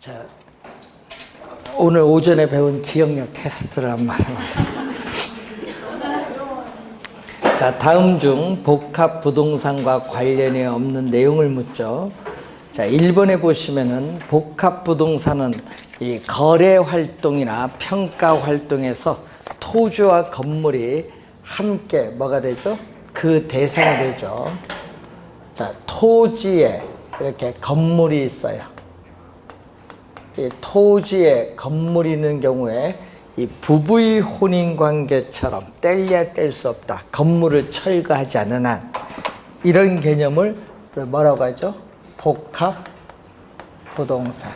자, 오늘 오전에 배운 기억력 테스트를 한번 해보겠습니다. 자, 다음 중 복합 부동산과 관련이 없는 내용을 묻죠. 자, 1번에 보시면은 복합 부동산은 이 거래 활동이나 평가 활동에서 토지와 건물이 함께 뭐가 되죠? 그 대상이 되죠. 자, 토지에 이렇게 건물이 있어요. 이 토지에 건물이 있는 경우에 이 부부의 혼인관계처럼 뗄래야 뗄 수 없다. 건물을 철거하지 않는 한. 이런 개념을 뭐라고 하죠? 복합 부동산.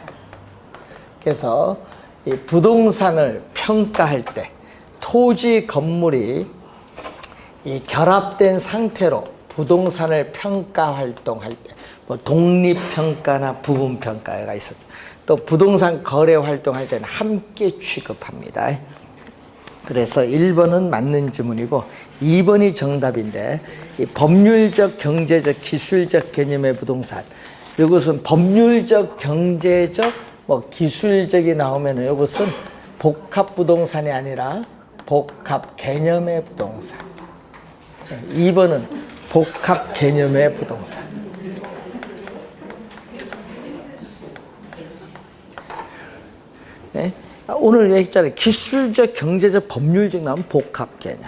그래서 이 부동산을 평가할 때 토지 건물이 이 결합된 상태로 부동산을 평가 활동할 때 뭐 독립평가나 부분평가가 있었죠. 또 부동산 거래 활동할 때는 함께 취급합니다. 그래서 1번은 맞는 지문이고 2번이 정답인데 이 법률적, 경제적, 기술적 개념의 부동산. 이것은 법률적, 경제적, 뭐 기술적이 나오면 이것은 복합 부동산이 아니라 복합 개념의 부동산. 2번은 복합 개념의 부동산. 네? 오늘 얘기했잖아요. 기술적, 경제적, 법률적 나오면 복합 개념.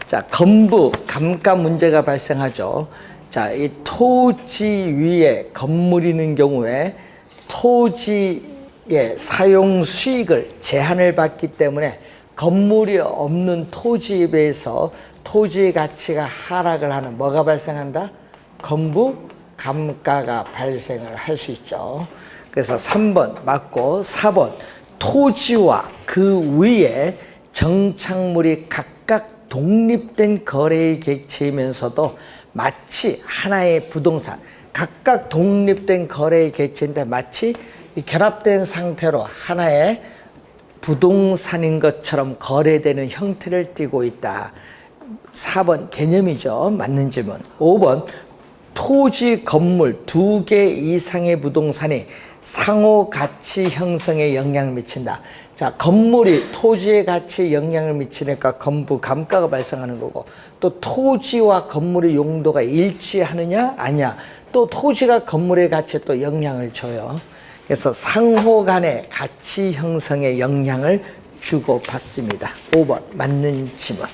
자, 건부, 감가 문제가 발생하죠. 자, 이 토지 위에 건물이 있는 경우에 토지의 사용 수익을 제한을 받기 때문에 건물이 없는 토지에 비해서 토지의 가치가 하락을 하는 뭐가 발생한다? 건부, 감가가 발생을 할 수 있죠. 그래서 3번 맞고 4번 토지와 그 위에 정착물이 각각 독립된 거래의 객체이면서도 마치 하나의 부동산, 각각 독립된 거래의 객체인데 마치 결합된 상태로 하나의 부동산인 것처럼 거래되는 형태를 띠고 있다. 4번 개념이죠. 맞는 질문. 5번 토지, 건물 2개 이상의 부동산이 상호 가치 형성에 영향을 미친다. 자, 건물이 토지의 가치에 영향을 미치니까 건부, 감가가 발생하는 거고, 또 토지와 건물의 용도가 일치하느냐 아니냐, 또 토지가 건물의 가치에 또 영향을 줘요. 그래서 상호 간의 가치 형성에 영향을 주고받습니다. 5번 맞는 질문.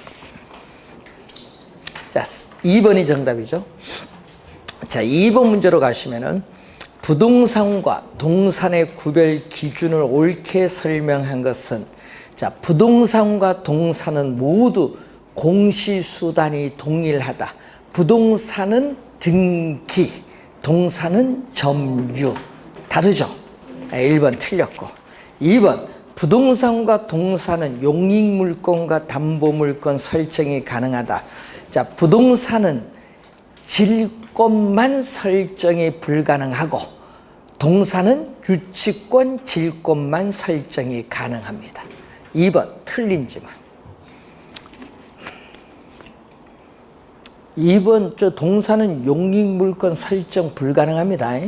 자, 2번이 정답이죠. 자, 2번 문제로 가시면은 부동산과 동산의 구별 기준을 옳게 설명한 것은, 자, 부동산과 동산은 모두 공시수단이 동일하다. 부동산은 등기, 동산은 점유. 다르죠? 1번 틀렸고. 2번 부동산과 동산은 용익물권과 담보물권 설정이 가능하다. 자, 부동산은 질권만 설정이 불가능하고 동산은 유치권, 질권만 설정이 가능합니다. 2번 틀린 질문. 2번 저 동산은 용익물권 설정 불가능합니다.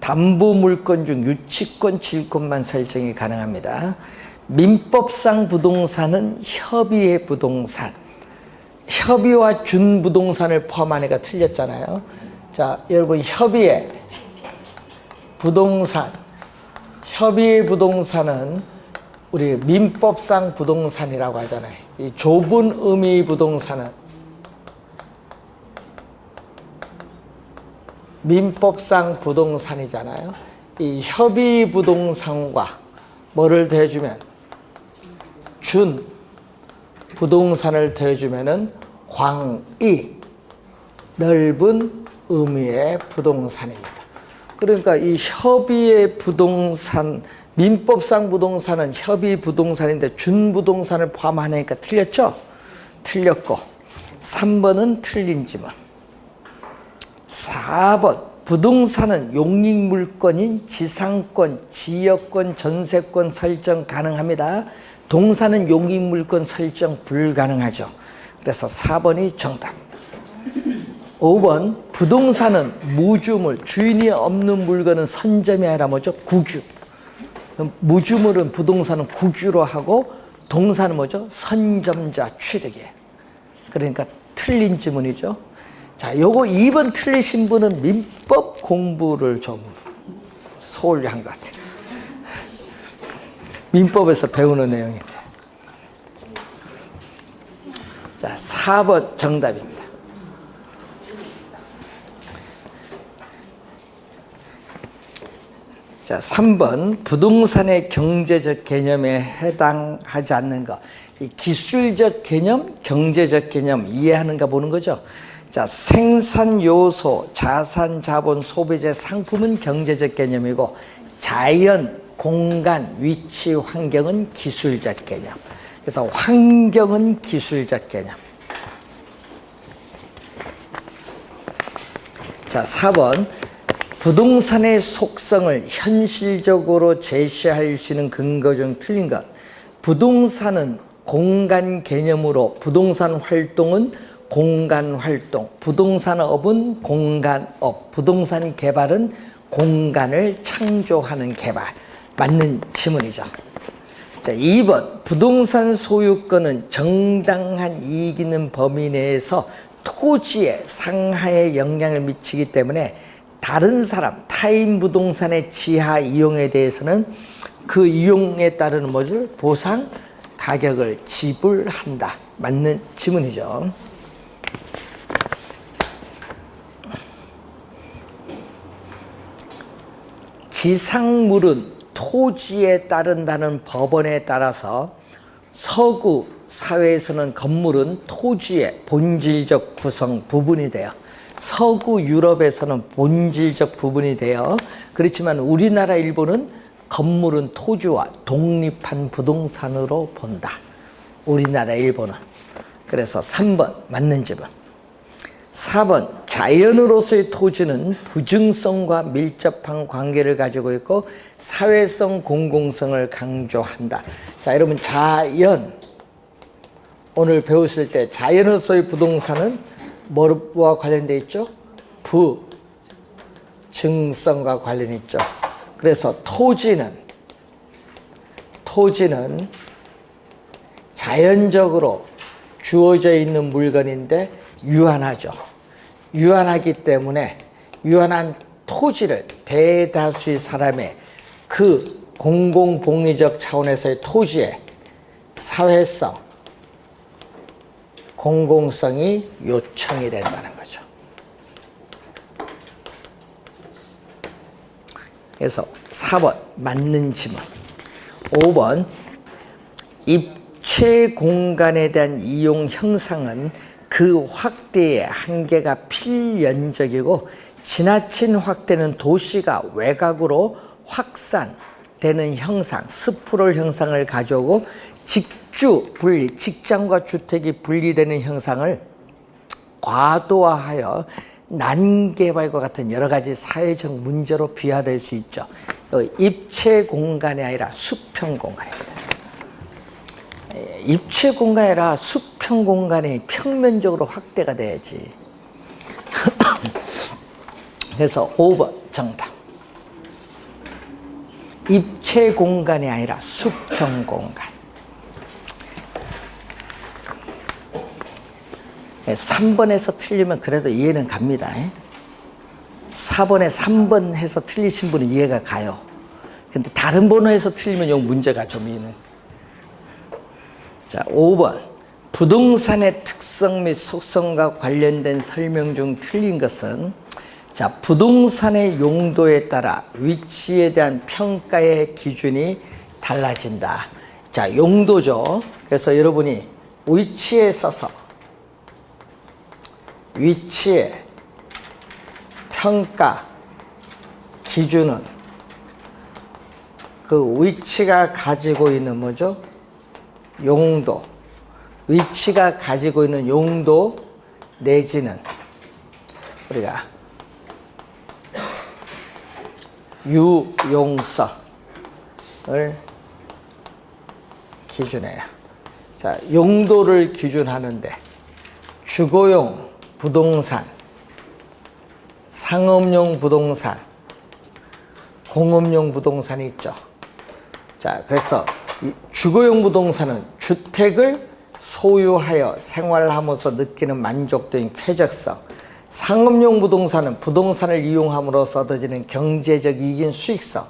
담보물권 중 유치권, 질권만 설정이 가능합니다. 민법상 부동산은 협의의 부동산. 협의와 준부동산을 포함하니까 틀렸잖아요. 자, 여러분 협의의 부동산, 협의의 부동산은 우리 민법상 부동산이라고 하잖아요. 이 좁은 의미의 부동산은 민법상 부동산이잖아요. 이 협의 부동산과 뭐를 더해주면 준 부동산을 더해주면은 광이 넓은 의미의 부동산입니다. 그러니까 이 협의의 부동산, 민법상 부동산은 협의 부동산인데 준부동산을 포함하니까 틀렸죠? 틀렸고 3번은 틀린 지문. 4번 부동산은 용익물권인 지상권, 지역권, 전세권 설정 가능합니다. 동산은 용익물권 설정 불가능하죠. 그래서 4번이 정답. 5번 부동산은 무주물, 주인이 없는 물건은 선점이 아니라 뭐죠? 국유. 무주물은 부동산은 국유로 하고 동사는 뭐죠? 선점자 취득이에요. 그러니까 틀린 지문이죠. 자, 요거 2번 틀리신 분은 민법 공부를 좀 소홀히 한 것 같아요. 민법에서 배우는 내용인데. 자, 4번 정답입니다. 자, 3번 부동산의 경제적 개념에 해당하지 않는 것. 이 기술적 개념, 경제적 개념 이해하는가 보는 거죠. 자, 생산 요소, 자산, 자본, 소비재, 상품은 경제적 개념이고 자연, 공간, 위치, 환경은 기술적 개념. 그래서 환경은 기술적 개념. 자, 4번 부동산의 속성을 현실적으로 제시할 수 있는 근거 중 틀린 것. 부동산은 공간 개념으로 부동산 활동은 공간 활동, 부동산업은 공간업, 부동산 개발은 공간을 창조하는 개발. 맞는 지문이죠. 자, 2번 부동산 소유권은 정당한 이익 있는 범위 내에서 토지의 상하에 영향을 미치기 때문에 다른 사람, 타인 부동산의 지하 이용에 대해서는 그 이용에 따르는 뭐죠? 보상 가격을 지불한다. 맞는 지문이죠. 지상물은 토지에 따른다는 법원에 따라서 서구 사회에서는 건물은 토지의 본질적 구성 부분이 돼요. 서구 유럽에서는 본질적 부분이 돼요. 그렇지만 우리나라 일본은 건물은 토지와 독립한 부동산으로 본다. 우리나라 일본은. 그래서 3번 맞는 지문. 4번 자연으로서의 토지는 부증성과 밀접한 관계를 가지고 있고 사회성, 공공성을 강조한다. 자, 여러분 자연 오늘 배우실 때 자연으로서의 부동산은 뭐와 관련되어 있죠? 부증성과 관련이 있죠. 그래서 토지는 자연적으로 주어져 있는 물건인데 유한하죠. 유한하기 때문에 유한한 토지를 대다수의 사람의 그 공공복리적 차원에서의 토지의 사회성, 공공성이 요청이 된다는 거죠. 그래서 4번 맞는 지문. 5번 입체 공간에 대한 이용 형상은 그 확대의 한계가 필연적이고 지나친 확대는 도시가 외곽으로 확산되는 형상, 스프롤 형상을 가져오고 직주 분리, 직장과 주택이 분리되는 형상을 과도화하여 난개발과 같은 여러 가지 사회적 문제로 비화될 수 있죠. 입체 공간이 아니라 수평 공간입니다. 입체 공간이 아니라 수평 공간이 평면적으로 확대가 돼야지. 그래서 5번 정답. 입체 공간이 아니라 수평 공간. 3번에서 틀리면 그래도 이해는 갑니다. 4번에 3번 해서 틀리신 분은 이해가 가요. 근데 다른 번호에서 틀리면 요 문제가 좀 있는. 자, 5번. 부동산의 특성 및 속성과 관련된 설명 중 틀린 것은 자, 부동산의 용도에 따라 위치에 대한 평가의 기준이 달라진다. 자, 용도죠. 그래서 여러분이 위치에 서서 위치의 평가 기준은 그 위치가 가지고 있는 뭐죠? 용도. 위치가 가지고 있는 용도 내지는 우리가 유용성을 기준해요. 자, 용도를 기준하는데 주거용 부동산 상업용 부동산, 공업용 부동산이 있죠. 자, 그래서 주거용 부동산은 주택을 소유하여 생활하면서 느끼는 만족도인 쾌적성, 상업용 부동산은 부동산을 이용함으로써 얻어지는 경제적 이익인 수익성,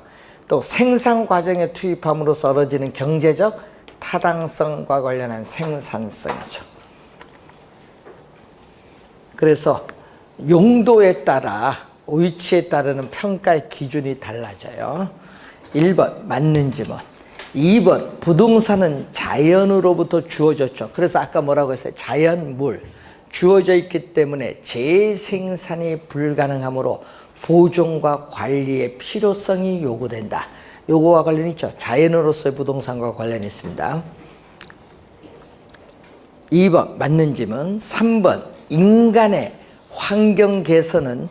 또 생산 과정에 투입함으로써 얻어지는 경제적 타당성과 관련한 생산성이죠. 그래서 용도에 따라 위치에 따르는 평가의 기준이 달라져요. 1번 맞는 지문, 2번 부동산은 자연으로부터 주어졌죠. 그래서 아까 뭐라고 했어요? 자연물, 주어져 있기 때문에 재생산이 불가능하므로 보존과 관리의 필요성이 요구된다. 요거와 관련이 있죠. 자연으로서의 부동산과 관련이 있습니다. 2번 맞는 지문, 3번 인간의 환경 개선은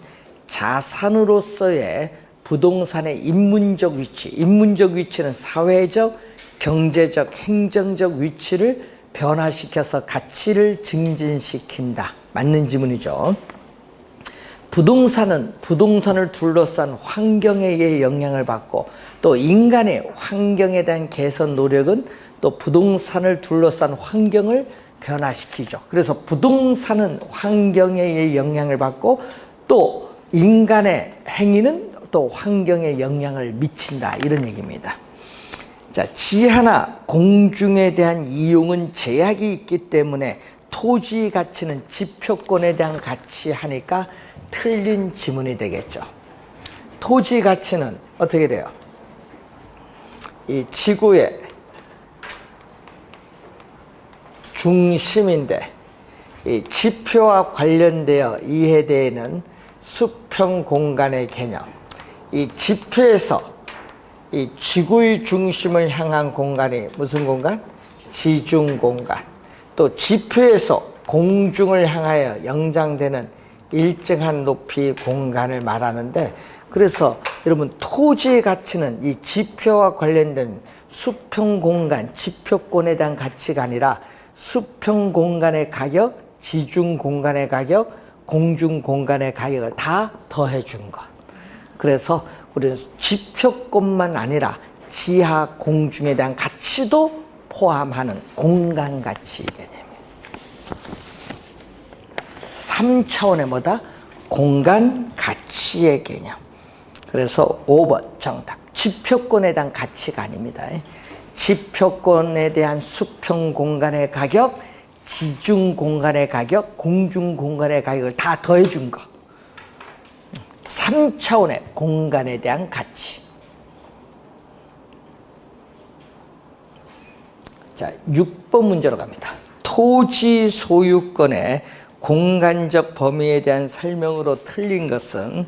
자산으로서의 부동산의 인문적 위치, 인문적 위치는 사회적, 경제적, 행정적 위치를 변화시켜서 가치를 증진시킨다. 맞는 지문이죠. 부동산은 부동산을 둘러싼 환경에 의해 영향을 받고 또 인간의 환경에 대한 개선 노력은 또 부동산을 둘러싼 환경을 변화시키죠. 그래서 부동산은 환경에 의해 영향을 받고 또 인간의 행위는 또 환경에 영향을 미친다. 이런 얘기입니다. 자, 지하나 공중에 대한 이용은 제약이 있기 때문에 토지 가치는 지표권에 대한 가치 하니까 틀린 지문이 되겠죠. 토지 가치는 어떻게 돼요? 이 지구의 중심인데 이 지표와 관련되어 이해되는 수평 공간의 개념, 이 지표에서 이 지구의 중심을 향한 공간이 무슨 공간? 지중 공간. 또 지표에서 공중을 향하여 연장되는 일정한 높이의 공간을 말하는데, 그래서 여러분 토지의 가치는 이 지표와 관련된 수평 공간, 지표권에 대한 가치가 아니라 수평 공간의 가격, 지중 공간의 가격, 공중 공간의 가격을 다 더해 준 것. 그래서 우리는 지표권만 아니라 지하 공중에 대한 가치도 포함하는 공간 가치 개념이에요. 3차원의 뭐다? 공간 가치의 개념. 그래서 5번 정답. 지표권에 대한 가치가 아닙니다. 지표권에 대한 수평 공간의 가격, 지중 공간의 가격, 공중 공간의 가격을 다 더해 준 거. 3차원의 공간에 대한 가치. 자, 6번 문제로 갑니다. 토지 소유권의 공간적 범위에 대한 설명으로 틀린 것은,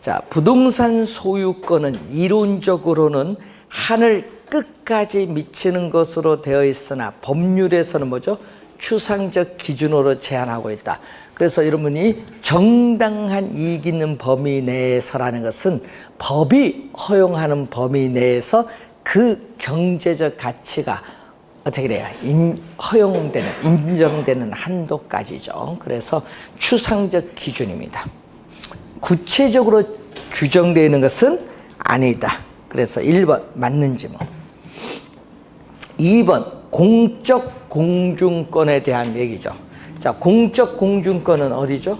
자, 부동산 소유권은 이론적으로는 하늘 끝까지 미치는 것으로 되어 있으나 법률에서는 뭐죠? 추상적 기준으로 제한하고 있다. 그래서 여러분이 정당한 이익 있는 범위 내에서라는 것은 법이 허용하는 범위 내에서 그 경제적 가치가 어떻게 돼요? 허용되는, 인정되는 한도까지죠. 그래서 추상적 기준입니다. 구체적으로 규정되어 있는 것은 아니다. 그래서 1번 맞는 지문. 2번 공적 공중권에 대한 얘기죠. 자, 공적 공중권은 어디죠?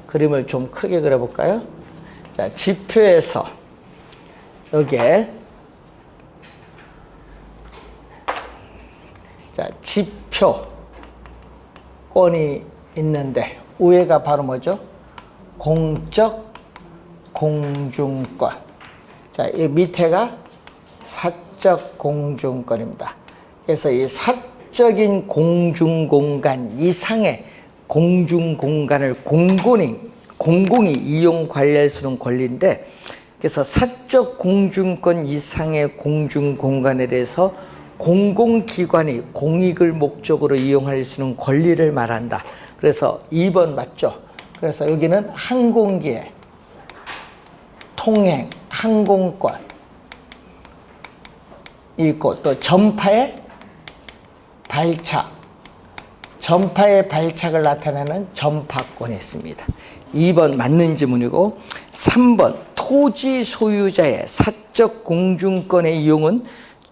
그림을 좀 크게 그려볼까요? 자, 지표에서 여기에 자, 지표권이 있는데 위에가 바로 뭐죠? 공적 공중권. 자, 이 밑에가 사적 공중권입니다. 그래서 이 사적인 공중공간 이상의 공중공간을 공공이 이용 관리할 수 있는 권리인데, 그래서 사적 공중권 이상의 공중공간에 대해서 공공기관이 공익을 목적으로 이용할 수 있는 권리를 말한다. 그래서 2번 맞죠? 그래서 여기는 항공기의 통행, 항공권 있고 또 전파의 발차, 전파의 발착을 나타내는 전파권이 있습니다. 2번 맞는 지문이고 3번 토지 소유자의 사적 공중권의 이용은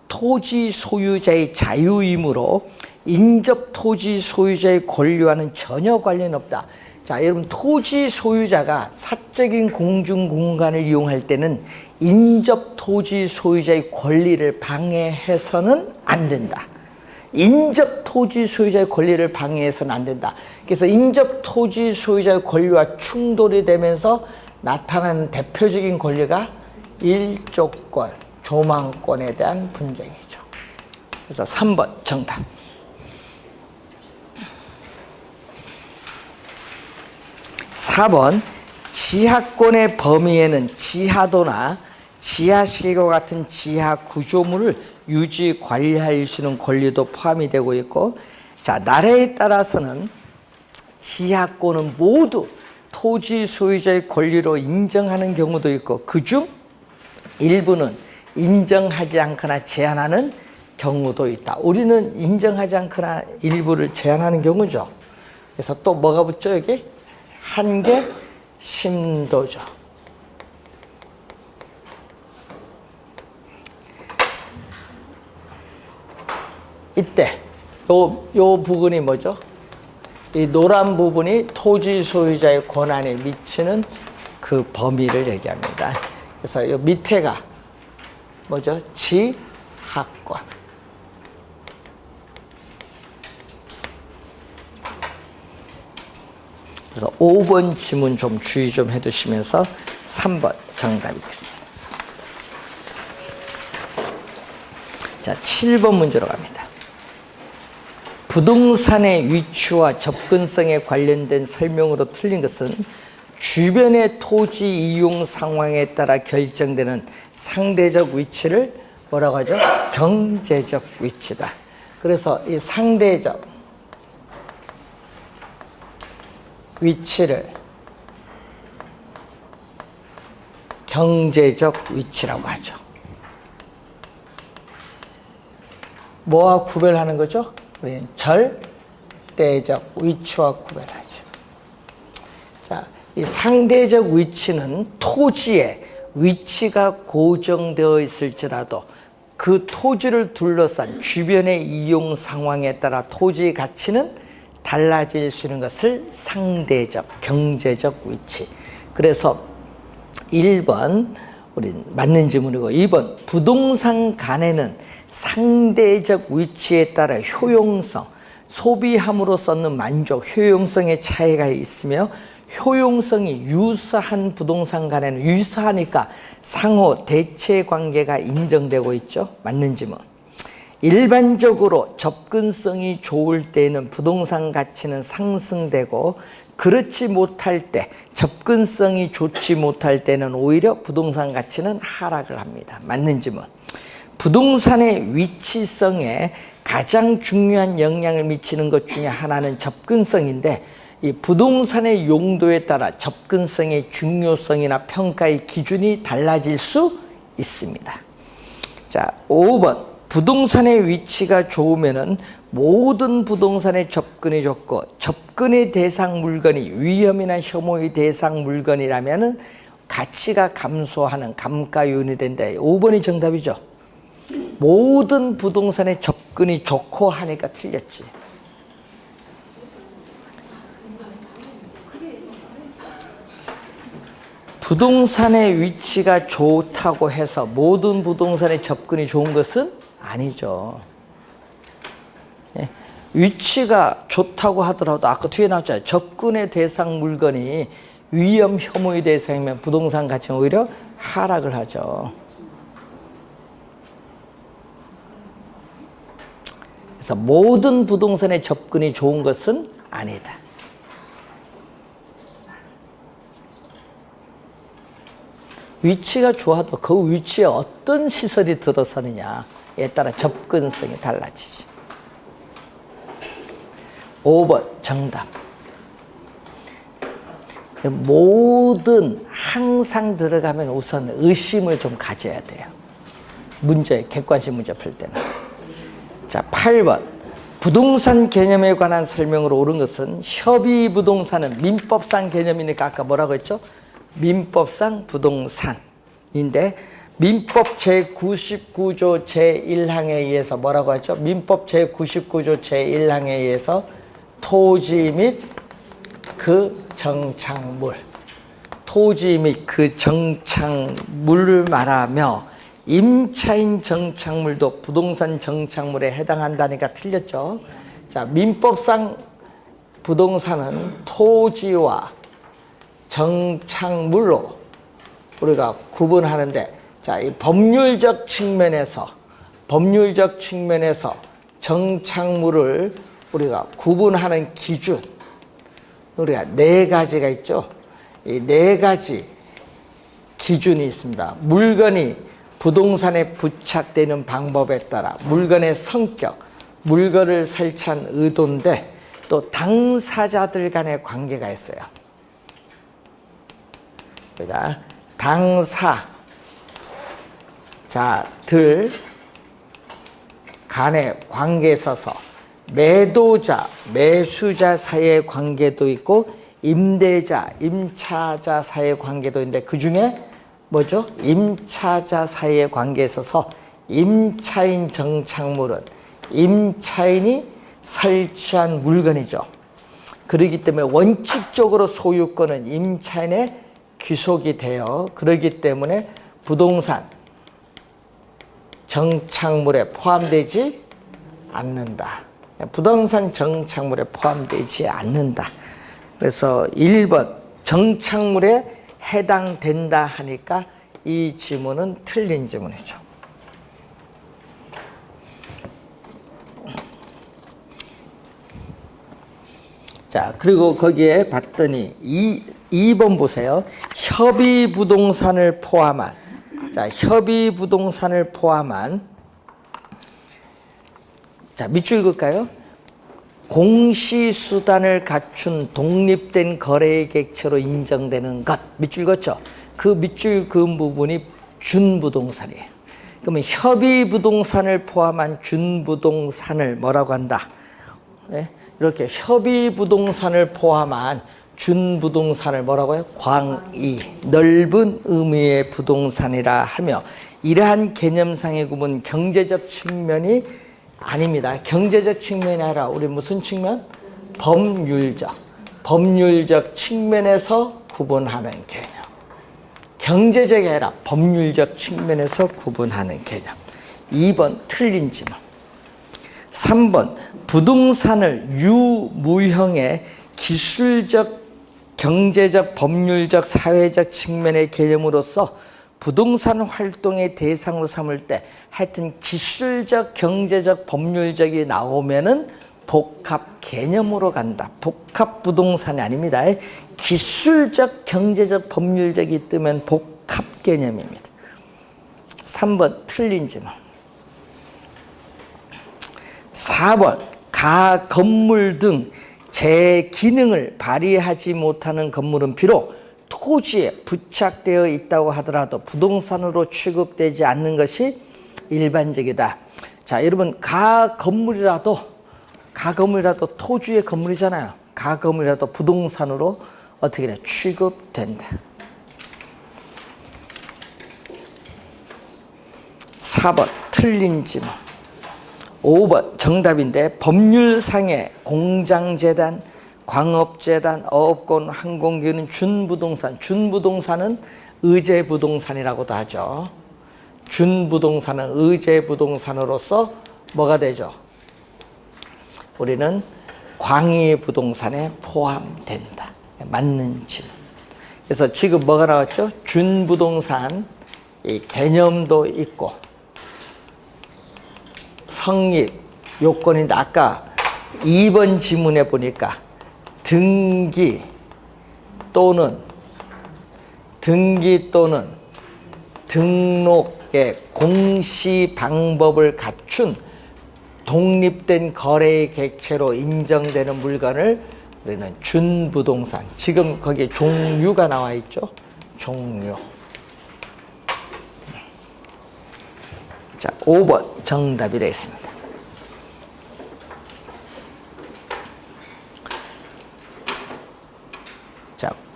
토지 소유자의 자유이므로 인접 토지 소유자의 권리와는 전혀 관련이 없다. 자, 여러분 토지 소유자가 사적인 공중 공간을 이용할 때는 인접 토지 소유자의 권리를 방해해서는 안 된다. 인접 토지 소유자의 권리를 방해해서는 안 된다. 그래서 인접 토지 소유자의 권리와 충돌이 되면서 나타나는 대표적인 권리가 일조권, 조망권에 대한 분쟁이죠. 그래서 3번 정답. 4번 지하권의 범위에는 지하도나 지하실과 같은 지하 구조물을 유지 관리할 수 있는 권리도 포함이 되고 있고, 자, 나라에 따라서는 지하권은 모두 토지 소유자의 권리로 인정하는 경우도 있고, 그중 일부는 인정하지 않거나 제한하는 경우도 있다. 우리는 인정하지 않거나 일부를 제한하는 경우죠. 그래서 또 뭐가 붙죠? 여기 한계 심도죠. 이때 요 부분이 뭐죠? 이 노란 부분이 토지 소유자의 권한에 미치는 그 범위를 얘기합니다. 그래서 요 밑에가 뭐죠? 지하권. 그래서 5번 지문 좀 주의 좀 해두시면서 3번 정답이겠습니다. 자, 7번 문제로 갑니다. 부동산의 위치와 접근성에 관련된 설명으로 틀린 것은 주변의 토지 이용 상황에 따라 결정되는 상대적 위치를 뭐라고 하죠? 경제적 위치다. 그래서 이 상대적 위치를 경제적 위치라고 하죠. 뭐와 구별하는 거죠? 우리는 절대적 위치와 구별하죠. 자, 이 상대적 위치는 토지의 위치가 고정되어 있을지라도 그 토지를 둘러싼 주변의 이용 상황에 따라 토지의 가치는 달라질 수 있는 것을 상대적, 경제적 위치. 그래서 1번 우린 맞는 지문이고, 2번 부동산 간에는 상대적 위치에 따라 효용성, 소비함으로써 얻는 만족, 효용성의 차이가 있으며 효용성이 유사한 부동산 간에는 유사하니까 상호 대체 관계가 인정되고 있죠. 맞는 지문. 일반적으로 접근성이 좋을 때에는 부동산 가치는 상승되고, 그렇지 못할 때, 접근성이 좋지 못할 때는 오히려 부동산 가치는 하락을 합니다. 맞는 지문. 부동산의 위치성에 가장 중요한 영향을 미치는 것 중에 하나는 접근성인데, 이 부동산의 용도에 따라 접근성의 중요성이나 평가의 기준이 달라질 수 있습니다. 자, 5번. 부동산의 위치가 좋으면은 모든 부동산의 접근이 좋고, 접근의 대상 물건이 위험이나 혐오의 대상 물건이라면은 가치가 감소하는 감가 요인이 된다. 5번이 정답이죠. 모든 부동산의 접근이 좋고 하니까 틀렸지. 부동산의 위치가 좋다고 해서 모든 부동산의 접근이 좋은 것은 아니죠. 예. 위치가 좋다고 하더라도 아까 뒤에 나왔잖아요. 접근의 대상 물건이 위험 혐오의 대상이면 부동산 가치는 오히려 하락을 하죠. 그래서 모든 부동산의 접근이 좋은 것은 아니다. 위치가 좋아도 그 위치에 어떤 시설이 들어서느냐에 따라 접근성이 달라지지. 5번 정답. 모든 항상 들어가면 우선 의심을 좀 가져야 돼요. 문제, 객관식 문제 풀 때는. 자, 8번. 부동산 개념에 관한 설명으로 옳은 것은 협의부동산은 민법상 개념이니까 아까 뭐라고 했죠? 민법상 부동산인데 민법 제99조 제1항에 의해서 뭐라고 하죠? 민법 제99조 제1항에 의해서 토지 및 그 정착물, 토지 및 그 정착물을 말하며 임차인 정착물도 부동산 정착물에 해당한다니까 틀렸죠. 자, 민법상 부동산은 토지와 정착물로 우리가 구분하는데, 자, 이 법률적 측면에서 정착물을 우리가 구분하는 기준, 우리가 네 가지가 있죠. 이 네 가지 기준이 있습니다. 물건이 부동산에 부착되는 방법에 따라 물건의 성격, 물건을 설치한 의도인데 또 당사자들 간의 관계가 있어요. 그러니까 당사자들 간의 관계에 있어서 매도자, 매수자 사이의 관계도 있고 임대자, 임차자 사이의 관계도 있는데 그 중에 뭐죠? 임차자 사이의 관계에 있어서 임차인 정착물은 임차인이 설치한 물건이죠. 그렇기 때문에 원칙적으로 소유권은 임차인의 귀속이 돼요. 그렇기 때문에 부동산 정착물에 포함되지 않는다. 부동산 정착물에 포함되지 않는다. 그래서 1번 정착물에 해당된다 하니까 이 지문은 틀린 지문이죠. 자, 그리고 거기에 봤더니 2번 보세요. 협의부동산을 포함한, 자, 협의부동산을 포함한, 자, 밑줄 읽을까요? 공시수단을 갖춘 독립된 거래의 객체로 인정되는 것. 밑줄 읽었죠? 그 밑줄 그은 부분이 준부동산이에요. 그러면 협의부동산을 포함한 준부동산을 뭐라고 한다? 네? 이렇게 협의부동산을 포함한 준부동산을 뭐라고 해요? 광의, 넓은 의미의 부동산이라 하며 이러한 개념상의 구분 경제적 측면이 아닙니다. 경제적 측면이 아니라 우리 무슨 측면? 법률적 측면에서 구분하는 개념. 경제적이 아니라 법률적 측면에서 구분하는 개념. 2번 틀린 지문. 3번 부동산을 유무형의 기술적, 경제적, 법률적, 사회적 측면의 개념으로서 부동산 활동의 대상으로 삼을 때 하여튼 기술적, 경제적, 법률적이 나오면은 복합 개념으로 간다. 복합 부동산이 아닙니다. 기술적, 경제적, 법률적이 뜨면 복합 개념입니다. 3번 틀린 지문. 4번 가 건물 등 제 기능을 발휘하지 못하는 건물은 비록 토지에 부착되어 있다고 하더라도 부동산으로 취급되지 않는 것이 일반적이다. 자, 여러분 가 건물이라도 토지의 건물이잖아요. 가 건물이라도 부동산으로 어떻게 돼? 취급된다. 4번 틀린 지문. 5번 정답인데 법률상의 공장재단, 광업재단, 어업권, 항공기는 준부동산. 준부동산은 의제부동산이라고도 하죠. 준부동산은 의제부동산으로서 뭐가 되죠? 우리는 광의부동산에 포함된다. 맞는 질문. 그래서 지금 뭐가 나왔죠? 준부동산 이 개념도 있고 성립 요건인데 아까 2번 지문에 보니까 등기 또는 등록의 공시 방법을 갖춘 독립된 거래의 객체로 인정되는 물건을 우리는 준부동산. 지금 거기에 종류가 나와 있죠. 종류. 자, 5번 정답이 되겠습니다.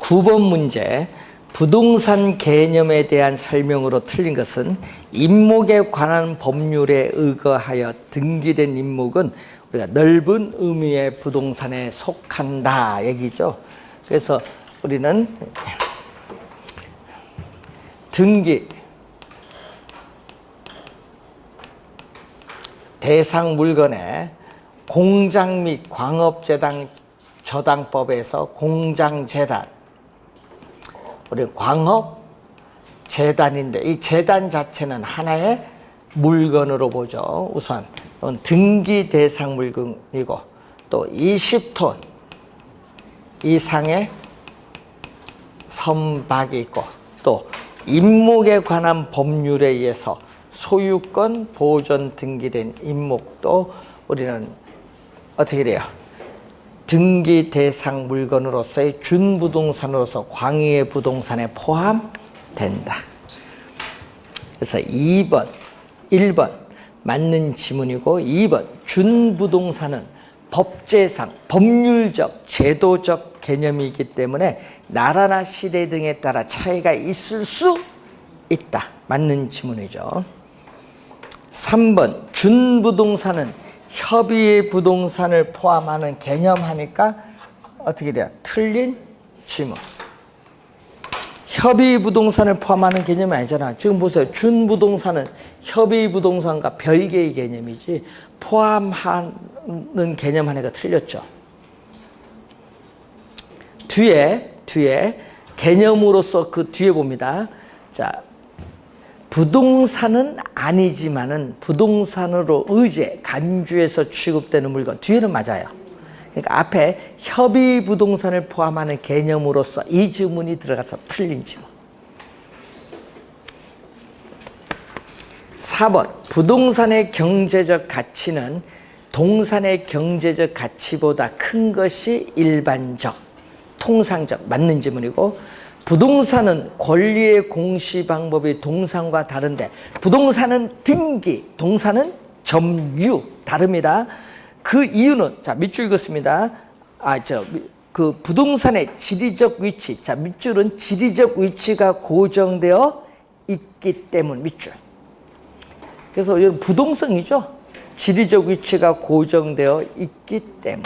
9번 문제. 부동산 개념에 대한 설명으로 틀린 것은 임목에 관한 법률에 의거하여 등기된 임목은 우리가 넓은 의미의 부동산에 속한다 얘기죠. 그래서 우리는 등기 대상 물건에 공장 및 광업재단 저당법에서 공장재단, 우리 광업재단인데 이 재단 자체는 하나의 물건으로 보죠. 우선 등기 대상 물건이고 또 20톤 이상의 선박이 있고 또 임목에 관한 법률에 의해서 소유권 보존 등기된 임목도 우리는 어떻게 돼요? 등기 대상 물건으로서의 준부동산으로서 광의의 부동산에 포함된다. 그래서 2번, 1번 맞는 지문이고 2번 준부동산은 법제상, 법률적, 제도적 개념이기 때문에 나라나 시대 등에 따라 차이가 있을 수 있다. 맞는 지문이죠. 3번 준부동산은 협의의 부동산을 포함하는 개념하니까 어떻게 돼요? 틀린 지문. 협의 부동산을 포함하는 개념이 아니잖아. 지금 보세요. 준부동산은 협의 부동산과 별개의 개념이지 포함하는 개념 하니까 틀렸죠. 뒤에 개념으로서 그 뒤에 봅니다. 자, 부동산은 아니지만은 부동산으로 의제, 간주해서 취급되는 물건. 뒤에는 맞아요. 그러니까 앞에 협의 부동산을 포함하는 개념으로서 이 지문이 들어가서 틀린 지문. 4번 부동산의 경제적 가치는 동산의 경제적 가치보다 큰 것이 일반적, 통상적. 맞는 지문이고 부동산은 권리의 공시 방법이 동산과 다른데 부동산은 등기, 동산은 점유 다릅니다. 그 이유는 자 밑줄 읽었습니다. 그 부동산의 지리적 위치, 자 밑줄은 지리적 위치가 고정되어 있기 때문 밑줄. 그래서 이건 부동성이죠. 지리적 위치가 고정되어 있기 때문.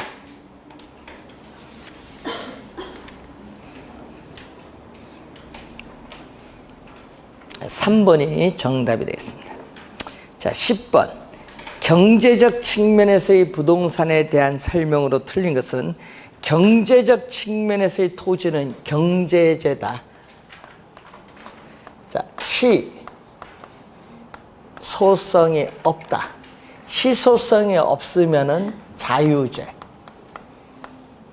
3번이 정답이 되겠습니다. 자, 10번. 경제적 측면에서의 부동산에 대한 설명으로 틀린 것은 경제적 측면에서의 토지는 경제재다. 자, 시소성이 없다. 시소성이 없으면은 자유재.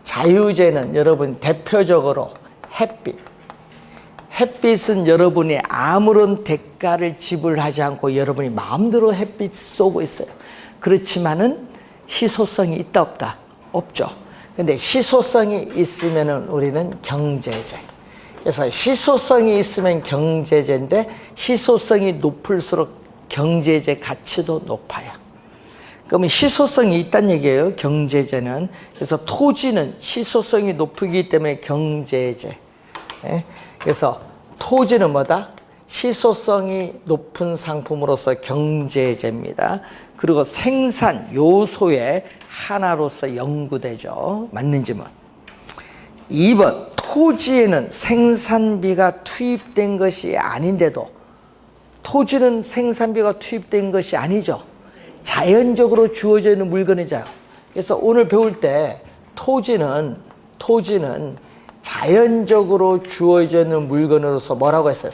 자유재는 여러분 대표적으로 햇빛. 햇빛은 여러분이 아무런 대가를 지불하지 않고 여러분이 마음대로 햇빛 쏘고 있어요. 그렇지만은 희소성이 있다 없다? 없죠. 근데 희소성이 있으면은 우리는 경제재. 그래서 희소성이 있으면 경제재인데 희소성이 높을수록 경제재 가치도 높아요. 그러면 희소성이 있다는 얘기예요. 경제재는. 그래서 토지는 희소성이 높기 때문에 경제재. 그래서 토지는 뭐다? 희소성이 높은 상품으로서 경제재입니다. 그리고 생산 요소의 하나로서 연구되죠. 맞는 지문. 2번 토지에는 생산비가 투입된 것이 아닌데도 토지는 생산비가 투입된 것이 아니죠. 자연적으로 주어져 있는 물건이죠. 그래서 오늘 배울 때 토지는 자연적으로 주어져 있는 물건으로서 뭐라고 했어요?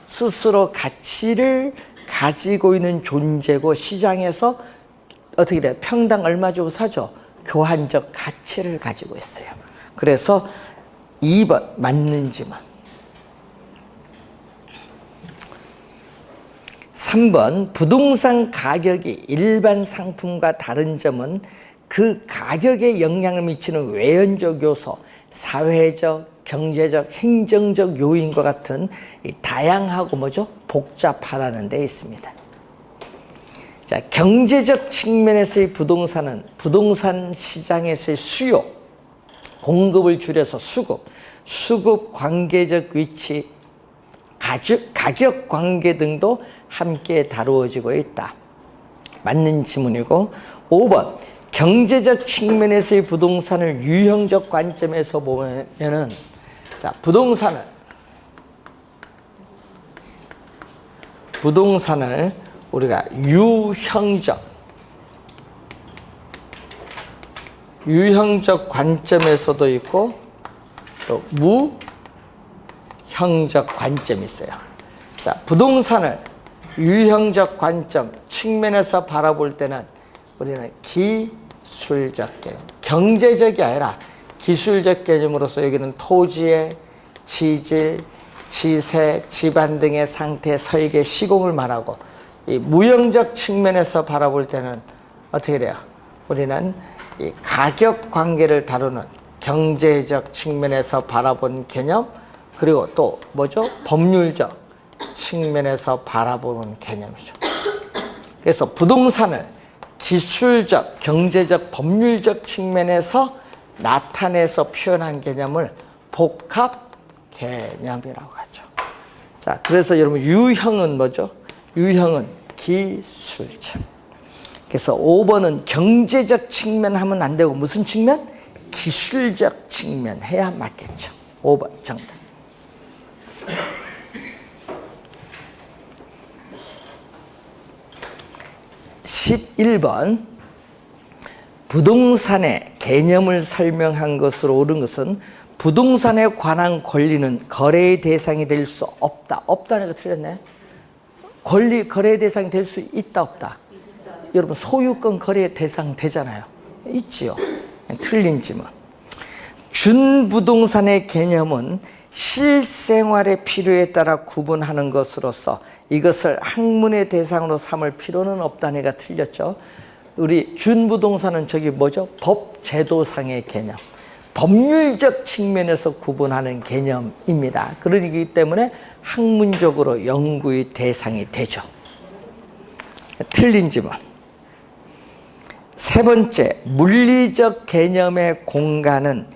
스스로 가치를 가지고 있는 존재고 시장에서 어떻게 돼요? 평당 얼마 주고 사죠? 교환적 가치를 가지고 있어요. 그래서 2번 맞는 지문. 3번 부동산 가격이 일반 상품과 다른 점은 그 가격에 영향을 미치는 외연적 요소, 사회적, 경제적, 행정적 요인과 같은 다양하고 뭐죠? 복잡하다는 데 있습니다. 자, 경제적 측면에서의 부동산은 부동산 시장에서의 수요, 공급을 줄여서 수급, 수급 관계적 위치, 가격 관계 등도 함께 다루어지고 있다. 맞는 지문이고 5번 경제적 측면에서의 부동산을 유형적 관점에서 보면은 자, 부동산을 우리가 유형적 관점에서도 있고 또 무형적 관점이 있어요. 자, 부동산을 유형적 관점 측면에서 바라볼 때는 우리는 기술적 개념, 경제적이 아니라 기술적 개념으로서 여기는 토지의 지질, 지세, 지반 등의 상태, 설계, 시공을 말하고, 이 무형적 측면에서 바라볼 때는 어떻게 돼요? 우리는 이 가격 관계를 다루는 경제적 측면에서 바라본 개념, 그리고 또 뭐죠? 법률적 측면에서 바라보는 개념이죠. 그래서 부동산을 기술적, 경제적, 법률적 측면에서 나타내서 표현한 개념을 복합 개념이라고 하죠. 자, 그래서 여러분 유형은 뭐죠? 유형은 기술적. 그래서 5번은 경제적 측면 하면 안 되고 무슨 측면? 기술적 측면 해야 맞겠죠. 5번 정답. 11번 부동산의 개념을 설명한 것으로 옳은 것은 부동산에 관한 권리는 거래의 대상이 될 수 없다. 없다는 거 틀렸네. 거래의 대상이 될 수 있다 없다. 여러분 소유권 거래의 대상 되잖아요. 있지요. 틀린 지문. 준부동산의 개념은 실생활의 필요에 따라 구분하는 것으로서 이것을 학문의 대상으로 삼을 필요는 없다는 애가 틀렸죠. 우리 준부동산은 저기 뭐죠? 법 제도상의 개념, 법률적 측면에서 구분하는 개념입니다. 그러기 때문에 학문적으로 연구의 대상이 되죠. 틀린 지문. 세 번째, 물리적 개념의 공간은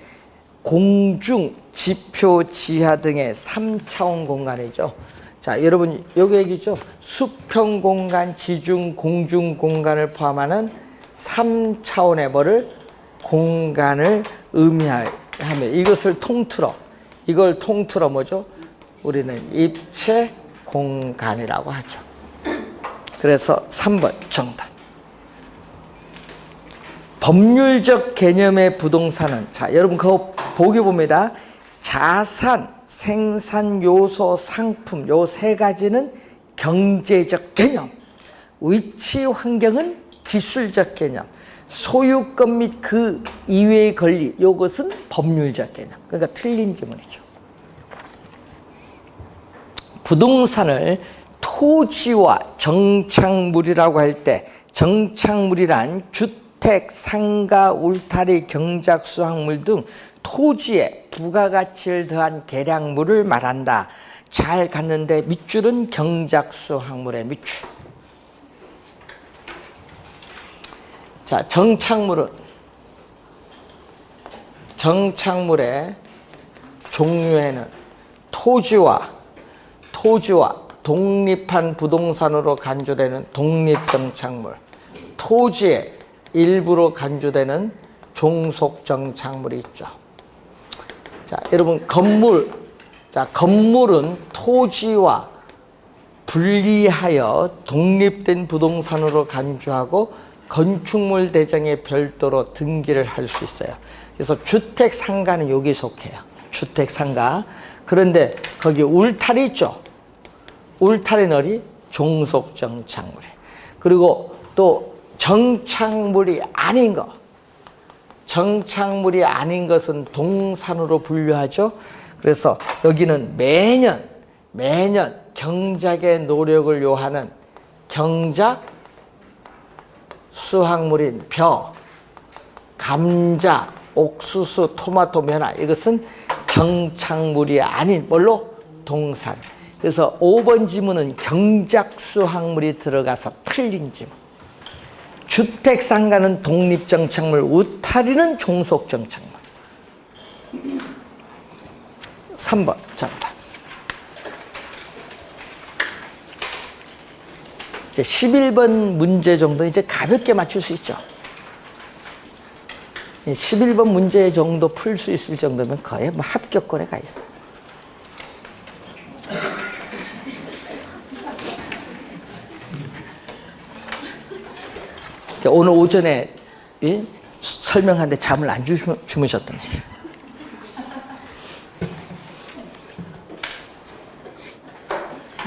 공중, 지표, 지하 등의 3차원 공간이죠. 자, 여러분 여기 얘기죠. 수평 공간, 지중, 공중 공간을 포함하는 3차원의 뭐를? 공간을 의미하며 이것을 통틀어, 이걸 통틀어 뭐죠? 우리는 입체 공간이라고 하죠. 그래서 3번 정답. 법률적 개념의 부동산은, 자, 여러분 그거 보기 봅니다. 자산, 생산 요소, 상품 요 세 가지는 경제적 개념, 위치 환경은 기술적 개념, 소유권 및 그 이외의 권리 요것은 법률적 개념. 그러니까 틀린 지문이죠. 부동산을 토지와 정착물이라고 할 때 정착물이란 주택, 상가, 울타리, 경작, 수확물 등 토지에 부가가치를 더한 계량물을 말한다. 잘 갔는데 밑줄은 경작수확물의 밑줄. 자, 정착물의 종류에는 토지와 독립한 부동산으로 간주되는 독립정착물, 토지의 일부로 간주되는 종속정착물이 있죠. 자, 여러분 건물은 토지와 분리하여 독립된 부동산으로 간주하고 건축물 대장에 별도로 등기를 할 수 있어요. 그래서 주택 상가는 여기 속해요. 주택 상가. 그런데 거기 울타리 있죠. 울타리는 어디? 종속정착물이. 그리고 또 정착물이 아닌 거. 정착물이 아닌 것은 동산으로 분류하죠. 그래서 여기는 매년 경작의 노력을 요하는 경작 수확물인 벼, 감자, 옥수수, 토마토, 면화 이것은 정착물이 아닌 뭘로? 동산. 그래서 5번 지문은 경작 수확물이 들어가서 틀린 지문. 주택 상가는 독립정착물, 울타리는 종속정착물. 3번 정답. 이제 11번 문제 정도 이제 가볍게 맞출 수 있죠. 11번 문제 정도 풀 수 있을 정도면 거의 뭐 합격권에 가 있어. 오늘 오전에 설명하는데 잠을 안 주무셨던지.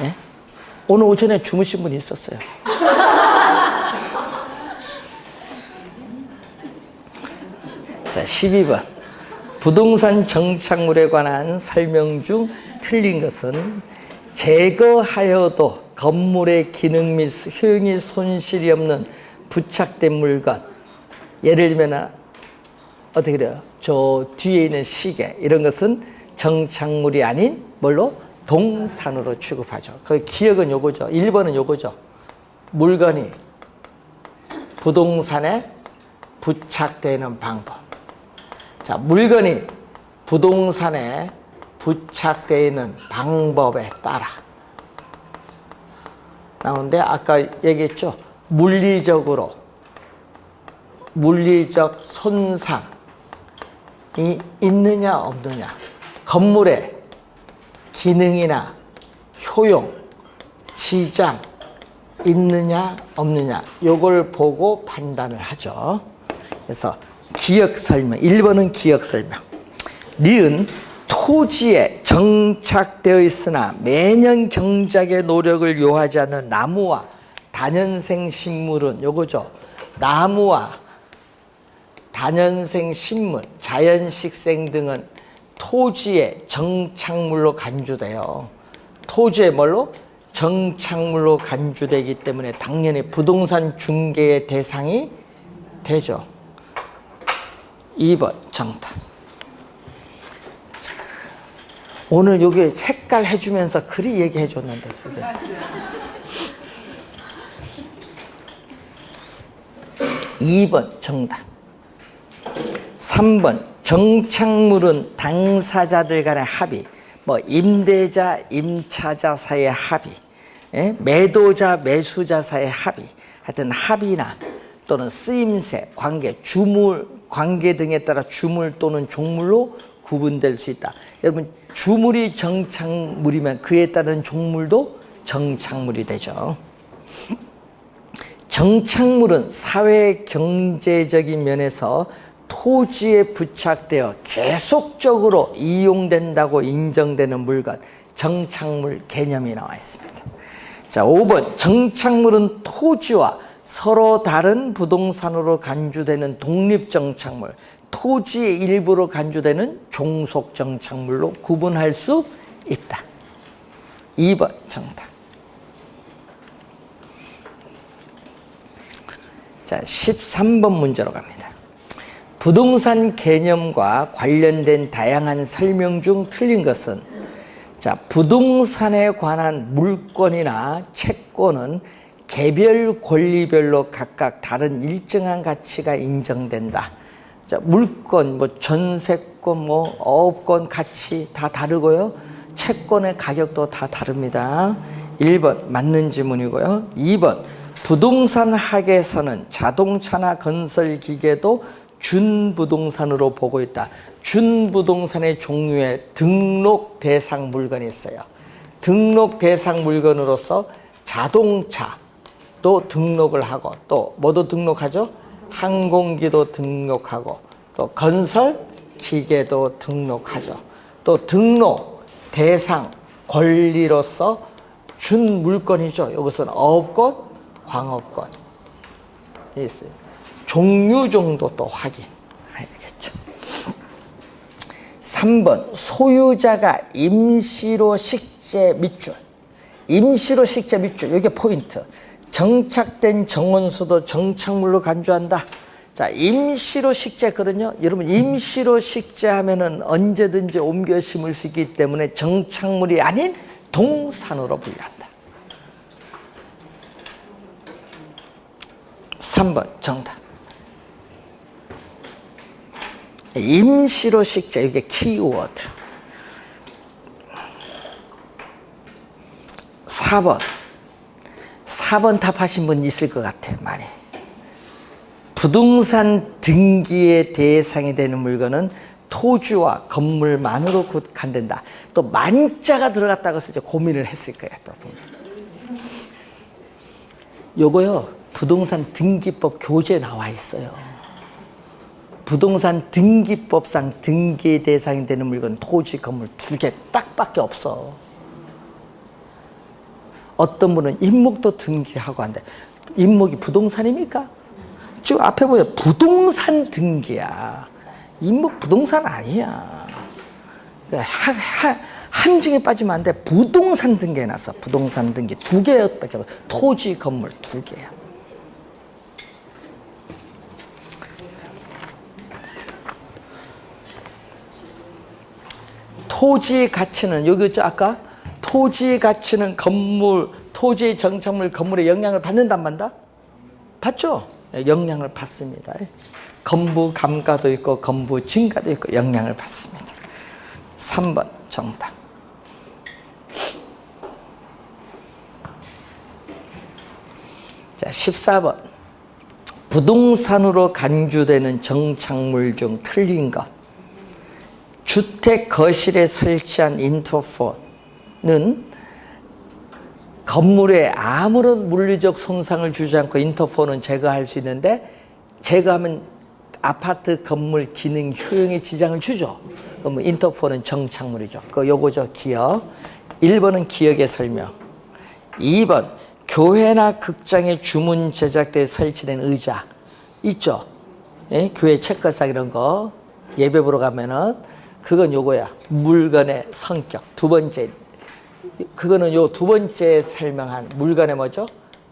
네? 오늘 오전에 주무신 분이 있었어요. 자, 12번. 부동산 정착물에 관한 설명 중 틀린 것은 제거하여도 건물의 기능 및 효용이 손실이 없는 부착된 물건, 예를 들면 어떻게 그래요? 저 뒤에 있는 시계 이런 것은 정착물이 아닌 뭘로? 동산으로 취급하죠. 그 기억은 요거죠. 1번은 요거죠. 물건이 부동산에 부착되는 방법. 자, 물건이 부동산에 부착되어 있는 방법에 따라 나오는데 아까 얘기했죠. 물리적 손상이 있느냐 없느냐, 건물의 기능이나 효용, 지장 있느냐 없느냐 요걸 보고 판단을 하죠. 그래서 기억 설명, 1번은 기억 설명. 니은 토지에 정착되어 있으나 매년 경작의 노력을 요하지 않는 나무와 다년생 식물은 요거죠. 나무와 다년생 식물, 자연식생 등은 토지의 정착물로 간주돼요. 토지의 뭘로? 정착물로 간주되기 때문에 당연히 부동산 중개의 대상이 되죠. 2번 정답. 오늘 여기 색깔 해주면서 그리 얘기해 줬는데. 2번 정답. 3번 정착물은 당사자들 간의 합의, 뭐 임대자, 임차자 사이의 합의, 매도자, 매수자 사이의 합의, 하여튼 합의나 또는 쓰임새, 관계, 주물, 관계 등에 따라 주물 또는 종물로 구분될 수 있다. 여러분 주물이 정착물이면 그에 따른 종물도 정착물이 되죠. 정착물은 사회 경제적인 면에서 토지에 부착되어 계속적으로 이용된다고 인정되는 물건, 정착물 개념이 나와 있습니다. 자, 5번 정착물은 토지와 서로 다른 부동산으로 간주되는 독립정착물, 토지의 일부로 간주되는 종속정착물로 구분할 수 있다. 2번 정답. 자, 13번 문제로 갑니다. 부동산 개념과 관련된 다양한 설명 중 틀린 것은, 자, 부동산에 관한 물권이나 채권은 개별 권리별로 각각 다른 일정한 가치가 인정된다. 자, 물권, 뭐 전세권, 뭐 어업권 가치 다 다르고요. 채권의 가격도 다 다릅니다. 1번 맞는 지문이고요. 2번 부동산 학에서는 자동차나 건설 기계도 준부동산으로 보고 있다. 준부동산의 종류에 등록 대상 물건이 있어요. 등록 대상 물건으로서 자동차도 등록을 하고, 또 뭐도 등록하죠? 항공기도 등록하고, 또 건설 기계도 등록하죠. 또 등록 대상 권리로서 준 물건이죠. 이것은 어업권, 광업권 있어요. 종류 정도 또 확인해야겠죠. 3번 소유자가 임시로 식재 밑줄, 임시로 식재 밑줄, 이게 포인트. 정착된 정원수도 정착물로 간주한다. 자, 임시로 식재거든요. 여러분 임시로 식재하면은 언제든지 옮겨 심을 수 있기 때문에 정착물이 아닌 동산으로 분류한다. 3번 정답. 임시로 식재, 이게 키워드. 4번 답하신 분 있을 것 같아, 많이. 부동산 등기의 대상이 되는 물건은 토지와 건물만으로 국한된다. 또 만자가 들어갔다고 해서 이제 고민을 했을 거야, 또. 요거요, 부동산 등기법 교재에 나와 있어요. 부동산 등기법상 등기의 대상이 되는 물건 토지, 건물 2개 딱밖에 없어. 어떤 분은 임목도 등기하고 한대. 임목이 부동산입니까? 지금 앞에 보면 부동산 등기야. 임목 부동산 아니야. 함정에 빠지면 안 돼. 부동산 등기 해놨어. 부동산 등기 2개밖에 없어. 토지, 건물 2개야. 토지 가치는 여기 있죠, 아까? 토지 가치는 건물, 토지 정착물, 건물에 영향을 받는단 말다? 받죠? 영향을 받습니다. 건부 감가도 있고 건부 증가도 있고 영향을 받습니다. 3번 정답. 자, 14번. 부동산으로 간주되는 정착물 중 틀린 것. 주택 거실에 설치한 인터폰은 건물에 아무런 물리적 손상을 주지 않고 인터폰은 제거할 수 있는데, 제거하면 아파트 건물 기능 효용에 지장을 주죠. 그럼 인터폰은 정착물이죠. 요거죠, 기억. 1번은 기억의 설명. 2번, 교회나 극장에 주문 제작돼 설치된 의자 있죠. 예? 교회 책걸상 이런 거 예배 보러 가면은 그건 요거야. 물건의 성격. 2번째. 그거는 요 2번째 설명한 물건의 뭐죠?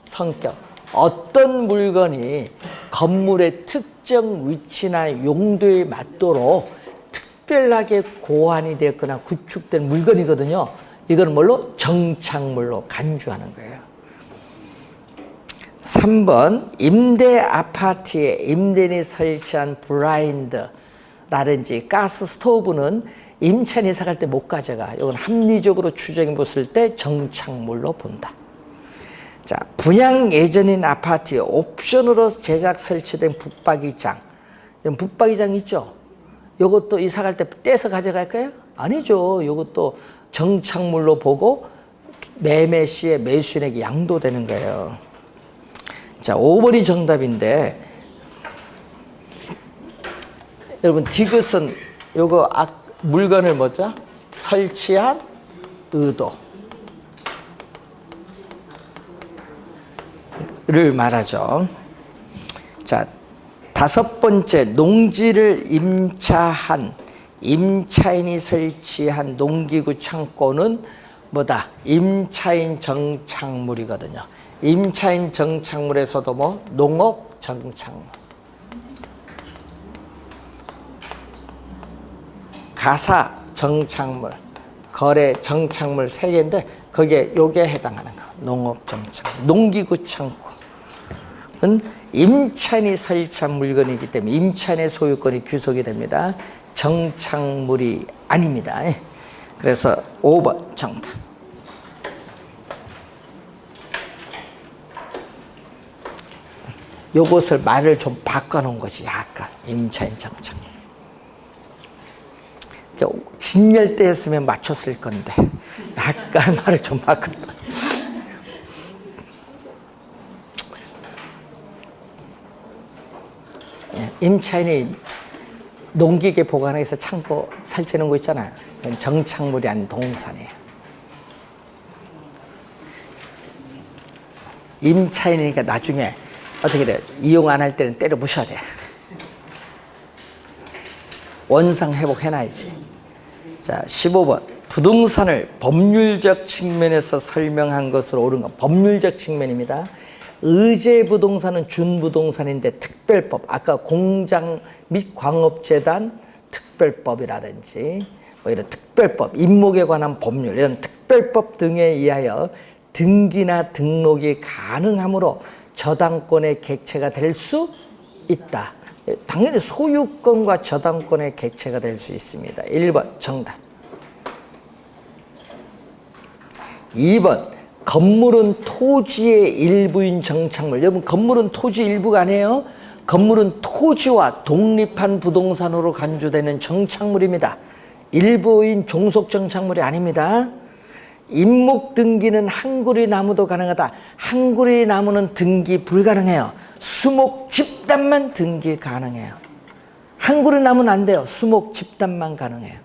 성격. 어떤 물건이 건물의 특정 위치나 용도에 맞도록 특별하게 고안이 되었거나 구축된 물건이거든요. 이건 뭘로? 정착물로 간주하는 거예요. 3번, 임대 아파트에 임대인이 설치한 블라인드라든지 가스 스토브는 임차인 이사 갈 때 못 가져가. 이건 합리적으로 추정해 봤을 때 정착물로 본다. 자, 분양 예정인 아파트에 옵션으로 제작 설치된 붙박이장. 붙박이장 있죠? 이것도 이사 갈 때 떼서 가져갈까요? 아니죠. 이것도 정착물로 보고 매매 시에 매수인에게 양도되는 거예요. 자, 5번이 정답인데, 여러분 디귿은 요거 물건을 뭐죠? 설치한 의도를 말하죠. 자, 5번째, 농지를 임차한 임차인이 설치한 농기구 창고는 뭐다? 임차인 정착물이거든요. 임차인 정착물에서도 뭐? 농업 정착물. 가사 정착물, 거래 정착물 3개인데 거기에 요게 해당하는 거. 농업 정착물. 농기구 창고는 임차인이 설치한 물건이기 때문에 임차인의 소유권이 귀속이 됩니다. 정착물이 아닙니다. 그래서 5번 정답. 요것을 말을 좀 바꿔놓은 것이 약간 임차인 정착물. 진열 때 했으면 맞췄을 건데 약간 말을 좀 바꿨다. 임차인이 농기계 보관해서 창고 설치는 거 있잖아요. 정착물이 아닌 동산이에요. 임차인이니까 나중에 어떻게 돼? 이용 안 할 때는 때려 부셔야 돼. 원상 회복해놔야지. 자, 15번. 부동산을 법률적 측면에서 설명한 것으로 옳은 것. 법률적 측면입니다. 의제 부동산은 준부동산인데 특별법, 아까 공장 및 광업재단 특별법이라든지 뭐 이런 특별법, 임목에 관한 법률, 이런 특별법 등에 의하여 등기나 등록이 가능하므로 저당권의 객체가 될 수 있다. 당연히 소유권과 저당권의 객체가 될 수 있습니다. 1번 정답. 2번, 건물은 토지의 일부인 정착물. 여러분, 건물은 토지 일부가 아니에요. 건물은 토지와 독립한 부동산으로 간주되는 정착물입니다. 일부인 종속 정착물이 아닙니다. 임목 등기는 한구리 나무도 가능하다. 한구리 나무는 등기 불가능해요. 수목 집단만 등기 가능해요. 한구리 나무는 안 돼요. 수목 집단만 가능해요.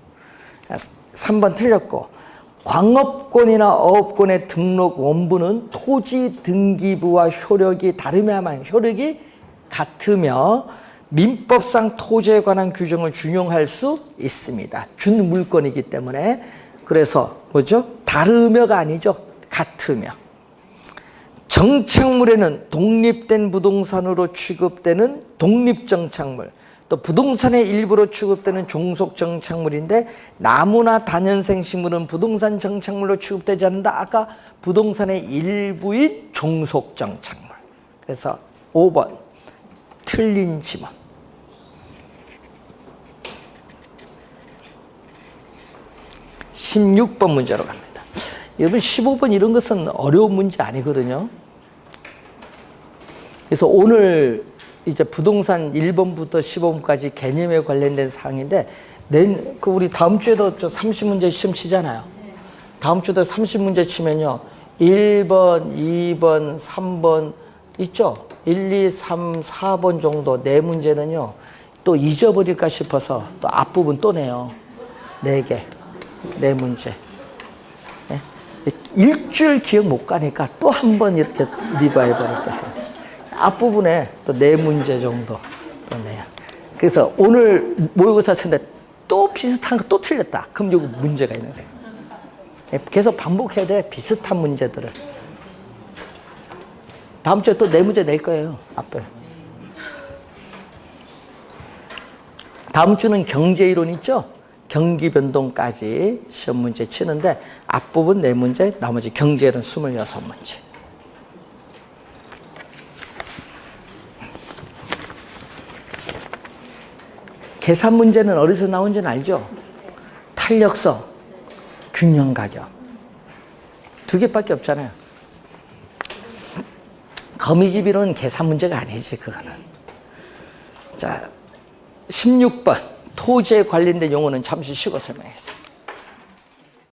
3번 틀렸고, 광업권이나 어업권의 등록 원부는 토지 등기부와 효력이 다르며야만 효력이 같으며 민법상 토지에 관한 규정을 준용할 수 있습니다. 준물권이기 때문에. 그래서 뭐죠? 다르며가 아니죠. 같으며. 정착물에는 독립된 부동산으로 취급되는 독립정착물, 또 부동산의 일부로 취급되는 종속정착물인데 나무나 다년생 식물은 부동산 정착물로 취급되지 않는다. 아까 부동산의 일부인 종속정착물. 그래서 5번 틀린 지문. 16번 문제로 갑니다. 여러분 15번 이런 것은 어려운 문제 아니거든요. 그래서 오늘 이제 부동산 1번부터 15번까지 개념에 관련된 사항인데 우리 다음 주에도 30문제 시험 치잖아요. 다음 주도 30문제 치면요. 1번, 2번, 3번 있죠? 1, 2, 3, 4번 정도 4문제는요. 또 잊어버릴까 싶어서 또 앞부분 또 내요. 4개. 4문제. 네? 일주일 기억 못 가니까 또 한 번 이렇게 리바이벌을 또 해야 돼. 앞부분에 또 4문제 정도 또 내요. 그래서 오늘 모의고사 치는데 또 비슷한 거 또 틀렸다. 그럼 여기 문제가 있는 거예요. 계속 반복해야 돼. 비슷한 문제들을. 다음 주에 또 4문제 낼 거예요. 앞에. 다음 주는 경제이론 있죠? 경기 변동까지 시험 문제 치는데 앞부분 4문제, 나머지 경제이론 26문제. 계산 문제는 어디서 나온지는 알죠? 탄력성, 균형 가격. 2개밖에 없잖아요. 거미집이론 계산 문제가 아니지, 그거는. 자, 16번. 토지에 관련된 용어는 잠시 쉬고 설명하겠습니다.